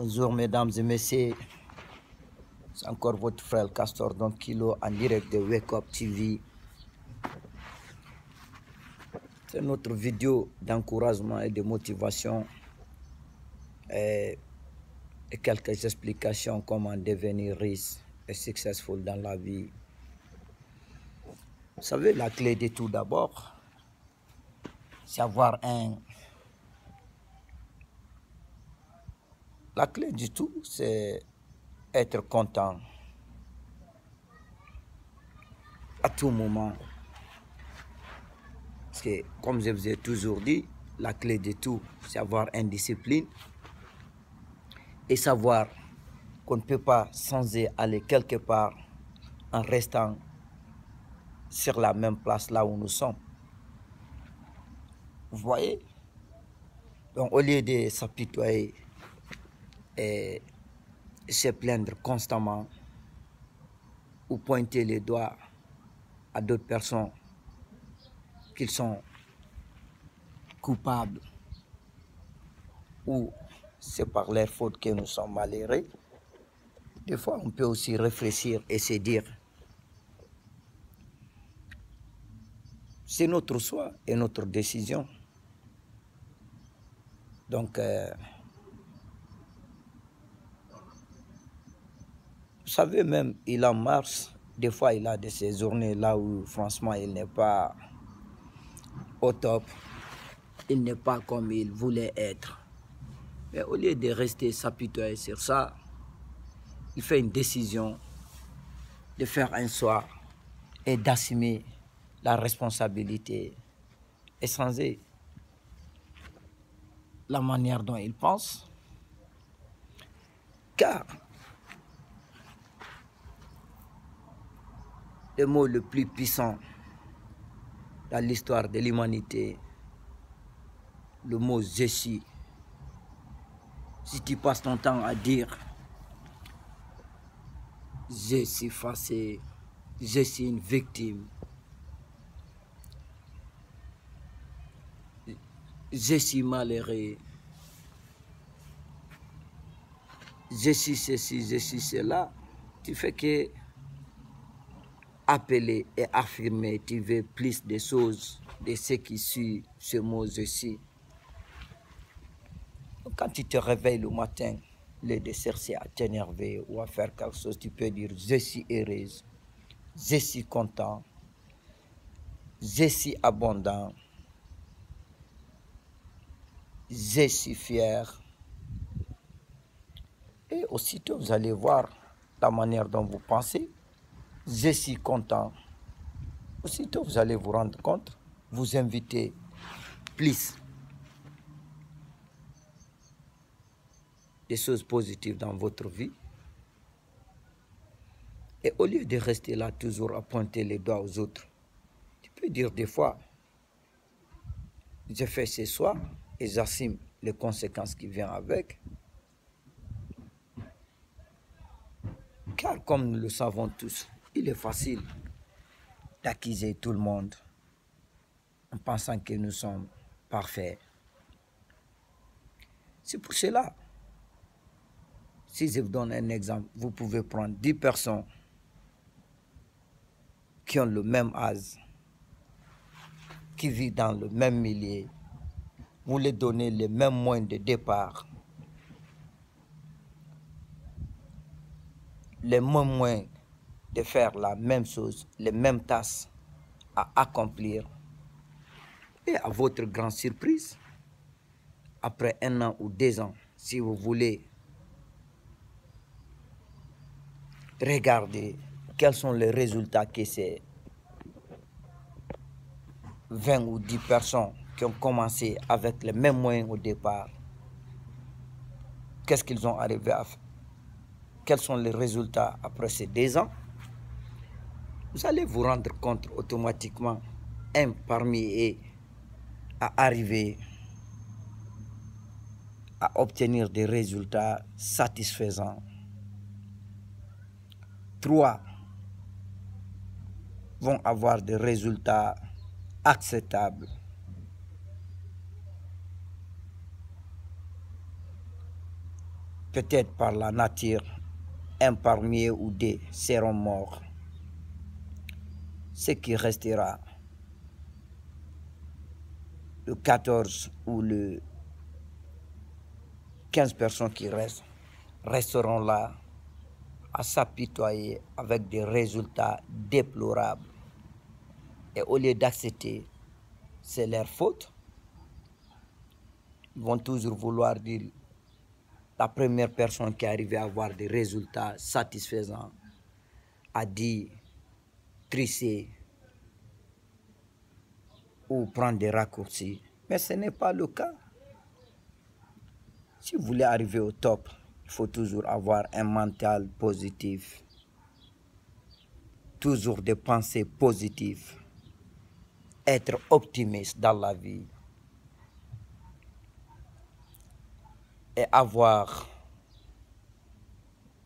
Bonjour mesdames et messieurs, c'est encore votre frère Castor Don Kilo en direct de Wake Up TV. C'est notre vidéo d'encouragement et de motivation et quelques explications comment devenir riche et successful dans la vie. Vous savez, la clé de tout d'abord, c'est avoir La clé du tout, c'est être content à tout moment. Parce que, comme je vous ai toujours dit, la clé de tout, c'est avoir une discipline et savoir qu'on ne peut pas changer aller quelque part en restant sur la même place là où nous sommes. Vous voyez? Donc, au lieu de s'apitoyer et se plaindre constamment ou pointer les doigts à d'autres personnes qu'ils sont coupables ou c'est par leur faute que nous sommes malheureux, des fois on peut aussi réfléchir et se dire c'est notre choix et notre décision. Donc, vous savez, même Elon Musk, des fois il a de ces journées là où franchement il n'est pas au top, il n'est pas comme il voulait être. Mais au lieu de rester s'apitoyer sur ça, il fait une décision de faire un choix et d'assumer la responsabilité et changer la manière dont il pense. Car le mot le plus puissant dans l'histoire de l'humanité, le mot « je suis ». Si tu passes ton temps à dire « je suis fâché »,« je suis une victime »,« je suis malheureux »,« je suis ceci, je suis cela », tu fais que appeler et affirmer, tu veux plus de choses de ce qui suit ce mot « je suis ». Quand tu te réveilles le matin, le de chercher à t'énerver ou à faire quelque chose, tu peux dire « je suis heureuse »,« je suis content »,« je suis abondant »,« je suis fier ». Et aussitôt, vous allez voir la manière dont vous pensez. « Je suis content ». Aussitôt, vous allez vous rendre compte, vous invitez plus des choses positives dans votre vie. Et au lieu de rester là toujours à pointer les doigts aux autres, tu peux dire des fois, je fais ce soir et j'assume les conséquences qui viennent avec. Car comme nous le savons tous, il est facile d'accuser tout le monde en pensant que nous sommes parfaits. C'est pour cela, si je vous donne un exemple, vous pouvez prendre 10 personnes qui ont le même âge, qui vivent dans le même milieu, vous les donnez les mêmes moyens de départ, les mêmes moyens de faire la même chose, les mêmes tâches à accomplir. Et à votre grande surprise, après 1 an ou 2 ans, si vous voulez regarder quels sont les résultats que ces 20 ou 10 personnes qui ont commencé avec les mêmes moyens au départ, qu'est-ce qu'ils ont arrivé à faire? Quels sont les résultats après ces 2 ans? Vous allez vous rendre compte automatiquement, un parmi eux a arrivé à obtenir des résultats satisfaisants. 3 vont avoir des résultats acceptables. peut-être par la nature, un parmi eux ou deux seront morts. Ce qui restera, le 14 ou le 15 personnes qui restent, resteront là à s'apitoyer avec des résultats déplorables. Et au lieu d'accepter, c'est leur faute, ils vont toujours vouloir dire la première personne qui est arrivée à avoir des résultats satisfaisants a dit tricher ou prendre des raccourcis. Mais ce n'est pas le cas. Si vous voulez arriver au top, il faut toujours avoir un mental positif, toujours des pensées positives, être optimiste dans la vie et avoir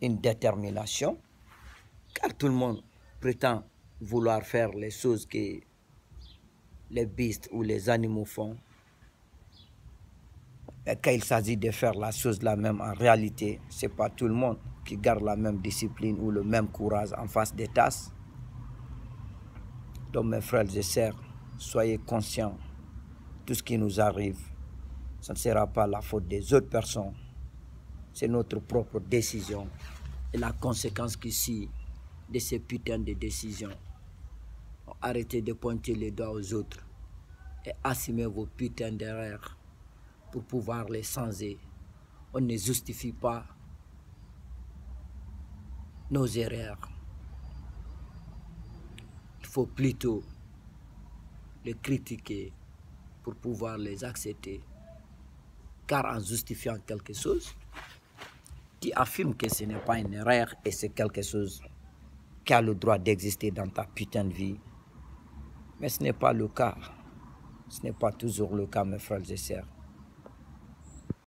une détermination, car tout le monde prétend vouloir faire les choses que les bestes ou les animaux font. Et quand il s'agit de faire la chose la même en réalité, ce n'est pas tout le monde qui garde la même discipline ou le même courage en face des tâches. Donc mes frères et sœurs, soyez conscients, tout ce qui nous arrive, ce ne sera pas la faute des autres personnes, c'est notre propre décision et la conséquence qui suit de ces putains de décisions. Arrêtez de pointer les doigts aux autres et assumez vos putains d'erreurs pour pouvoir les changer. On ne justifie pas nos erreurs. Il faut plutôt les critiquer pour pouvoir les accepter. Car en justifiant quelque chose, tu affirmes que ce n'est pas une erreur et c'est quelque chose qui a le droit d'exister dans ta putain de vie. Mais ce n'est pas le cas. Ce n'est pas toujours le cas, mes frères et sœurs.